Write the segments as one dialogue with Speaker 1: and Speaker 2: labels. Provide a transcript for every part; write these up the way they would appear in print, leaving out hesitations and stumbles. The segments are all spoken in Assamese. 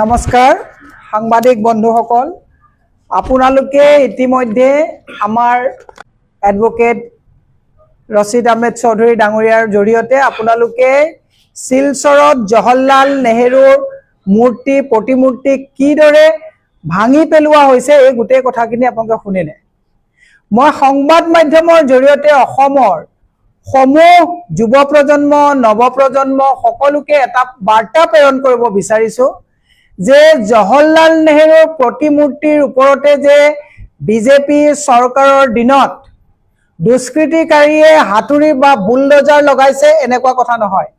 Speaker 1: নমস্কাৰ সাংবাদিক বন্ধুসকল, আপোনালোকে ইতিমধ্যে আমাৰ এডভোকেট ৰচিদ আহমেদ চৌধুৰী ডাঙৰীয়াৰ জৰিয়তে আপোনালোকে শিলচৰত জৱাহৰলাল নেহৰুৰ মূৰ্তি প্ৰতিমূৰ্তি কিদৰে ভাঙি পেলোৱা হৈছে এই গোটেই কথাখিনি আপোনালোকে শুনিলে। মই সংবাদ মাধ্যমৰ জৰিয়তে অসমৰ সমূহ যুৱ প্ৰজন্ম নৱপ্ৰজন্ম সকলোকে এটা বাৰ্তা প্ৰেৰণ কৰিব বিচাৰিছো যে জৱাহৰলাল নেহৰুৰ প্ৰতিমূৰ্তিৰ ওপৰতে যে বিজেপি চৰকাৰৰ দিনত দুষ্কৃতিকাৰীয়ে হাতুৰি বা বুলডোজাৰ লগাইছে এনেকুৱা কথা নহয়।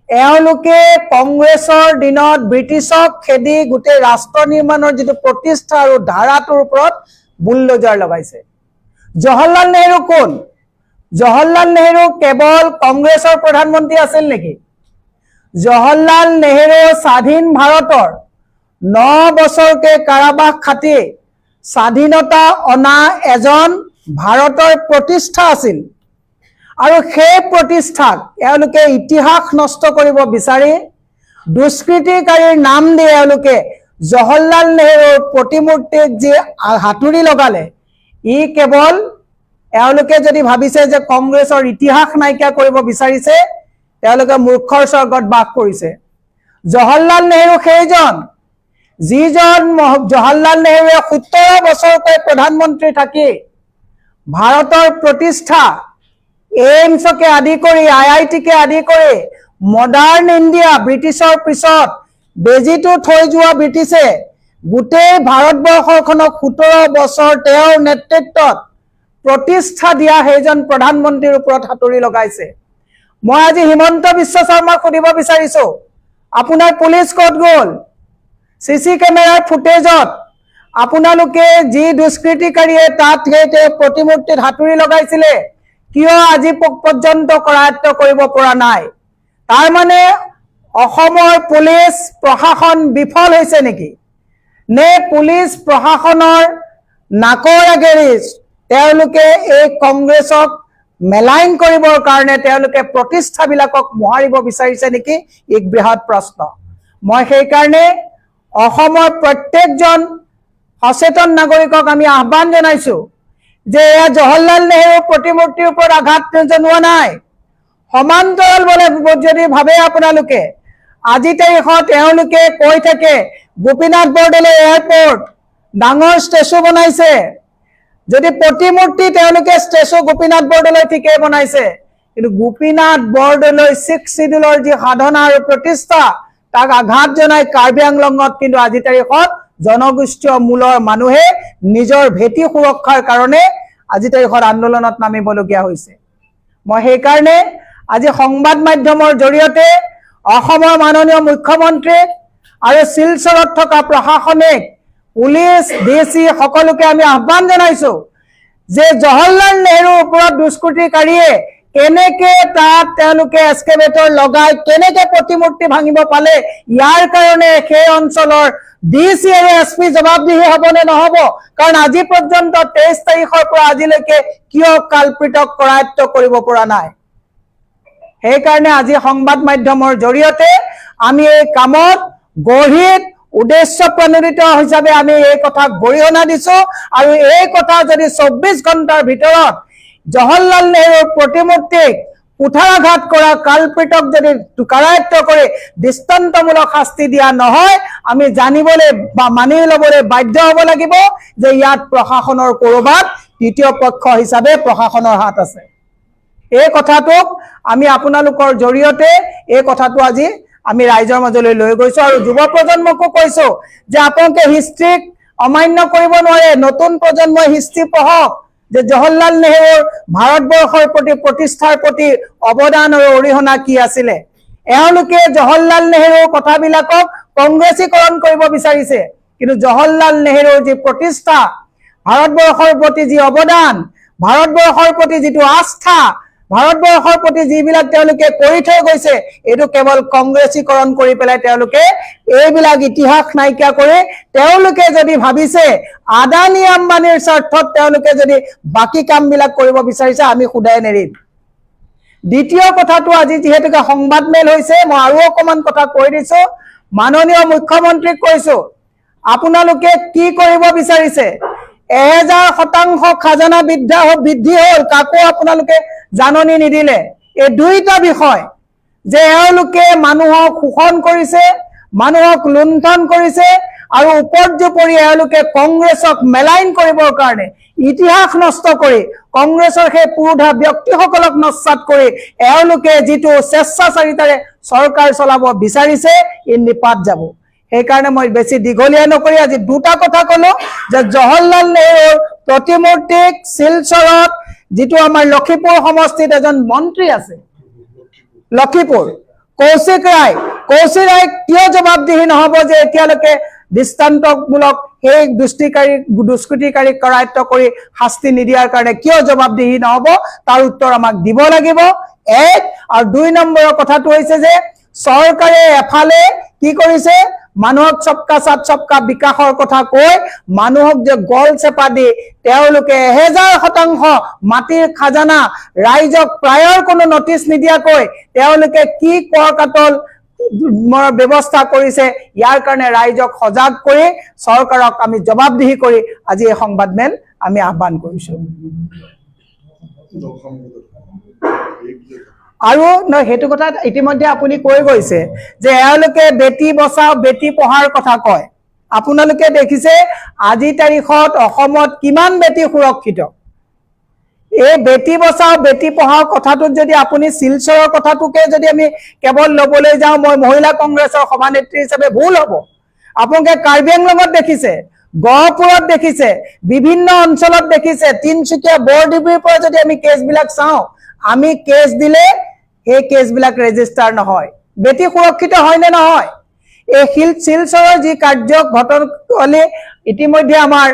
Speaker 1: এওঁলোকে কংগ্ৰেছৰ দিনত ব্ৰিটিছক খেদি গোটেই ৰাষ্ট্ৰ নিৰ্মাণৰ যিটো প্ৰতিষ্ঠা আৰু ধাৰাটোৰ ওপৰত বুলডোজাৰ লগাইছে। জৱাহৰলাল নেহৰু কোন? জৱাহৰলাল নেহৰু কেৱল কংগ্ৰেছৰ প্ৰধানমন্ত্ৰী আছিল নেকি? জৱাহৰলাল নেহৰু স্বাধীন ভাৰতৰ 9 বছৰকে কাৰাবাস খাটি স্বাধীনতা অনা এজন ভাৰতৰ প্ৰতিষ্ঠা আছিল আৰু সেই প্ৰতিষ্ঠাক এওঁলোকে ইতিহাস নষ্ট কৰিব বিচাৰি দুষ্কৃতিকাৰীৰ নাম দি এওঁলোকে জৱাহৰলাল নেহৰুৰ প্ৰতিমূৰ্তিক যি হাতুৰি লগালে, ই কেৱল এওঁলোকে যদি ভাবিছে যে কংগ্ৰেছৰ ইতিহাস নাইকিয়া কৰিব বিচাৰিছে, তেওঁলোকে মূৰ্খৰ স্বৰ্গত বাস কৰিছে। জৱাহৰলাল নেহৰু সেইজন যিজন জৱাহৰলাল নেহৰুৱে 17 বছৰকৈ প্ৰধানমন্ত্ৰী থাকি ভাৰতৰ প্ৰতিষ্ঠা এইমছকে আদি কৰি IITকে আদি কৰি মডাৰ্ণ ইণ্ডিয়া ব্ৰিটিছৰ পিছত বেজিটো থৈ যোৱা ব্ৰিটিছে গোটেই ভাৰতবৰ্ষখনক 17 বছৰ তেওঁৰ নেতৃত্বত প্ৰতিষ্ঠা দিয়া সেইজন প্ৰধানমন্ত্ৰীৰ ওপৰত হাতুৰি লগাইছে। মই আজি হিমন্ত বিশ্ব শৰ্মাক সুধিব বিচাৰিছো, আপোনাৰ পুলিচ ক'ত গ'ল? CC কেমেৰাৰ ফুটেজত আপোনালোকে যি দুষ্কৃতিকাৰীয়ে তাত সেই প্ৰতিমূৰ্তিত হাতুৰি লগাইছিলে কিয় আজি পৰ্যন্ত কৰায়ত্ব কৰিব পৰা নাই? তাৰ মানে অসমৰ পুলিচ প্ৰশাসন বিফল হৈছে নেকি? নে পুলিচ প্ৰশাসনৰ নাকৰ আগেৰি তেওঁলোকে এই কংগ্ৰেছক মেলাইন কৰিবৰ কাৰণে তেওঁলোকে প্ৰতিষ্ঠাবিলাকক মোহাৰিব বিচাৰিছে নেকি? এক বৃহৎ প্ৰশ্ন। মই সেইকাৰণে অসমৰ প্ৰত্যেকজন সচেতন নাগৰিকক আমি আহ্বান জনাইছো যে এয়া জৱাহৰলাল নেহৰুৰ প্ৰতিমূৰ্তিৰ ওপৰত আঘাত জনোৱা নাই। সমান্তৰাল বলে যদি ভাবে আপোনালোকে, আজি তাৰিখত এওঁলোকে কৈ থাকে গোপীনাথ বৰদলৈ এয়াৰপোৰ্ট ডাঙৰ ষ্টেচু বনাইছে। যদি প্ৰতিমূৰ্তি তেওঁলোকে ষ্টেচু গোপীনাথ বৰদলৈ ঠিকেই বনাইছে, কিন্তু গোপীনাথ বৰদলৈ 6 শিডিউলৰ যি সাধনা আৰু প্ৰতিষ্ঠা তাক আঘাত জনাই কাৰ্বি আংলঙত কিন্তু আজি তাৰিখত জনগোষ্ঠীয় মূলৰ মানুহে নিজৰ ভেটি সুৰক্ষাৰ কাৰণে আজি তাৰিখত আন্দোলনত নামিবলগীয়া হৈছে। মই সেইকাৰণে আজি সংবাদ মাধ্যমৰ জৰিয়তে অসমৰ মাননীয় মুখ্যমন্ত্ৰী আৰু শিলচৰত থকা প্ৰশাসনিক পুলিচ DC সকলোকে আমি আহ্বান জনাইছো যে জৱাহৰলাল নেহৰুৰ ওপৰত দুষ্কৃতিকাৰীয়ে কেনেকে তাত তেওঁলোকে এক্সকেভেটৰ লগাই কেনেকে প্ৰতিমূৰ্তি ভাঙিব পালে, ইয়াৰ কাৰণে সেই অঞ্চলৰ DC আৰু SP জবাবদিহি হ'বনে নহ'ব? কাৰণ আজি পৰ্যন্ত 23 তাৰিখৰ পৰা আজিলৈকে কিয় কালপ্ৰিতক কৰায়ত্ব কৰিব পৰা নাই? সেইকাৰণে আজি সংবাদ মাধ্যমৰ জৰিয়তে আমি এই কামত গঢ়িত উদ্দেশ্য প্ৰণোদিত হিচাপে আমি এই কথা গৰিহণা দিছো আৰু এই কথা যদি 24 ঘণ্টাৰ ভিতৰত জৱাহৰলাল নেহৰুৰ প্ৰতিমূৰ্তিক কুঠাৰাঘাত কৰা কালপ্ৰিতক যদি কৰায়ত্ব কৰি দৃষ্টান্তমূলক শাস্তি দিয়া নহয়, আমি জানিবলৈ বা মানি ল'বলৈ বাধ্য হ'ব লাগিব যে ইয়াত প্ৰশাসনৰ ক'ৰবাত তৃতীয় পক্ষ হিচাপে প্ৰশাসনৰ হাত আছে। এই কথাটোক আমি আপোনালোকৰ জৰিয়তে এই কথাটো আজি আমি ৰাইজৰ মাজলৈ লৈ গৈছো আৰু যুৱ প্ৰজন্মকো কৈছো যে আপোনালোকে হিষ্ট্ৰীক অমান্য কৰিব নোৱাৰে। নতুন প্ৰজন্মই হিষ্ট্ৰী পঢ়ক যে জৱাহৰলাল নেহৰুৰ ভাৰতবৰ্ষৰ প্ৰতি প্ৰতিষ্ঠাৰ প্ৰতি অৱদান আৰু অৰিহণা কি আছিলে। এওঁলোকে জৱাহৰলাল নেহৰুৰ কথাবিলাকক কংগ্ৰেছীকৰণ কৰিব বিচাৰিছে, কিন্তু জৱাহৰলাল নেহৰুৰ যি প্ৰতিষ্ঠা, ভাৰতবৰ্ষৰ প্ৰতি যি অৱদান, ভাৰতবৰ্ষৰ প্ৰতি যিটো আস্থা, ভাৰতবৰ্ষৰ প্ৰতি যিবিলাক তেওঁলোকে কৰি থৈ গৈছে, এইটো কেৱল কংগ্ৰেছীকৰণ কৰি পেলাই তেওঁলোকে এইবিলাক ইতিহাস নাইকিয়া কৰি তেওঁলোকে যদি ভাবিছে আদানী আম্বানীৰ স্বাৰ্থত তেওঁলোকে যদি বাকী কামবিলাক কৰিব বিচাৰিছে, আমি খুদাই নেৰিম। দ্বিতীয় কথাটো আজি যেহেতুকে সংবাদ মেল হৈছে মই আৰু অকমান কথা কৈ দিছো মাননীয় মুখ্যমন্ত্ৰীক কৈছো আপোনালোকে কি কৰিব বিচাৰিছে 1000% খাজানা বৃদ্ধি হ'ল কাকো আপোনালোকে জাননী নিদিলে এই দুইটা বিষয় যে এওঁলোকে মানুহক শোষণ কৰিছে মানুহক লুণ্ঠন কৰিছে আৰু উপৰ্যুপৰি এওঁলোকে কংগ্ৰেছক মেলাইন কৰিবৰ কাৰণে ইতিহাস নষ্ট কৰি কংগ্ৰেছৰ সেই পুৰুধা ব্যক্তিসকলক নস্বাত কৰি এওঁলোকে যিটো স্বেচ্ছাচাৰিতাৰে চৰকাৰ চলাব বিচাৰিছে ই নিপাত যাব সেইকাৰণে মই বেছি দীঘলীয়া নকৰি আজি দুটা কথা ক'লো যে জৱাহৰলাল নেহৰুৰ প্ৰতিমূৰ্তিক শিলচৰত যিটো আমাৰ লক্ষীপুৰ সমষ্টিত এজন মন্ত্ৰী আছে লক্ষীপুৰ কৌশিক ৰায় কিয় জবাবদিহি নহব যে এতিয়ালৈকে দৃষ্টান্তমূলক সেই দুষ্কৃতিকাৰী কৰায়ত্ব কৰি শাস্তি নিদিয়াৰ কাৰণে কিয় জবাবদিহি নহব তাৰ উত্তৰ আমাক দিব লাগিব এক আৰু দুই নম্বৰৰ কথাটো হৈছে যে চৰকাৰে এফালে কি কৰিছে মানুহক সবকা সাথ সবকা বিকাশৰ কথা কৈ মানুহক যে গল চেপা দি তেওঁলোকে 1000% মাটিৰ খাজানা ৰাইজক প্ৰায়ৰ কোনো নটিচ নিদিয়াকৈ তেওঁলোকে কি কৰ কাটল ব্যৱস্থা কৰিছে ইয়াৰ কাৰণে ৰাইজক সজাগ কৰি চৰকাৰক আমি জবাবদিহি কৰি আজি এই সংবাদ মেল আমি আহ্বান কৰিছো আৰু হেতু কথা ইতিমধ্যে আপুনি কৈ গৈছে যে এওঁলোকে বেটি বচাও বেটি পঢ়াৰ কথা কয় আপোনালোকে দেখিছে আজি তাৰিখত অসমত কিমান বেটি সুৰক্ষিত এই বেটি বচাও বেটি পঢ়াও কথাটো যদি আপুনি শিলচৰৰ কথাটোকে যদি আমি কেৱল লবলৈ যাওঁ মই মহিলা কংগ্ৰেছৰ সভানেত্ৰী হিচাপে ভুল হ'ব আপোনালোকে কাৰ্বি আংলঙত দেখিছে গহপুৰত দেখিছে বিভিন্ন অঞ্চলত দেখিছে তিনচুকীয়া বৰডিবিৰ পৰা যদি আমি কেছবিলাক চাওঁ আমি কেছ দিলে এই কেছবিলাক ৰেজিষ্টাৰ নহয় বেটি সুৰক্ষিত হয় নে নহয় এই শিলচৰৰ যি কাৰ্য ঘটনাৱলী ইতিমধ্যে আমাৰ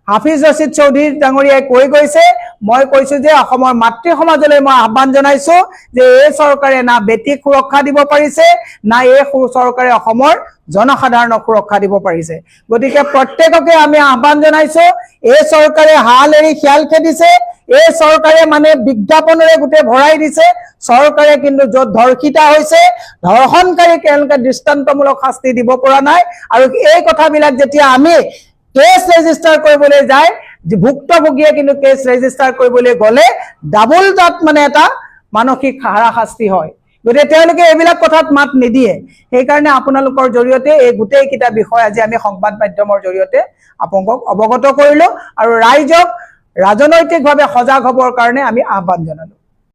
Speaker 1: হাফিজ ৰছিদ চৌধুৰী ডাঙৰীয়াই কৈ গৈছে মই কৈছো যে অসমৰ মাতৃ সমাজলৈ মই আহ্বান জনাইছো যে এই চৰকাৰে না বেটিক সুৰক্ষা দিব পাৰিছে না এই চৰকাৰে অসমৰ জনসাধাৰণক সুৰক্ষা দিব পাৰিছে গতিকে প্ৰত্যেককে আমি আহ্বান জনাইছো এই চৰকাৰে হাল এৰি খিয়াল খেদিছে এই চৰকাৰে মানে বিজ্ঞাপনেৰে গুটে ভৰাই দিছে চৰকাৰে কিন্তু যত ধৰ্ষিতা হৈছে ধৰ্ষণকাৰী কেনেকৈ দৃষ্টান্তমূলক শাস্তি দিব পৰা নাই আৰু এই কথাবিলাক যেতিয়া আমি কেছ ৰেজিষ্টাৰ কৰিবলৈ যায় ভুক্তভোগীয়ে কিন্তু কেছ ৰেজিষ্টাৰ কৰিবলৈ গলে ডাবল তাত মানে এটা মানসিক হাৰাশাস্তি হয় গতিকে তেওঁলোকে এইবিলাক কথাত মাত নিদিয়ে সেইকাৰণে আপোনালোকৰ জৰিয়তে এই গোটেই কিটা বিষয় আজি আমি সংবাদ মাধ্যমৰ জৰিয়তে আপোনাক অৱগত কৰিলো আৰু ৰাইজক ৰাজনৈতিকভাৱে সজাগ হ'বৰ কাৰণে আমি আহ্বান জনালো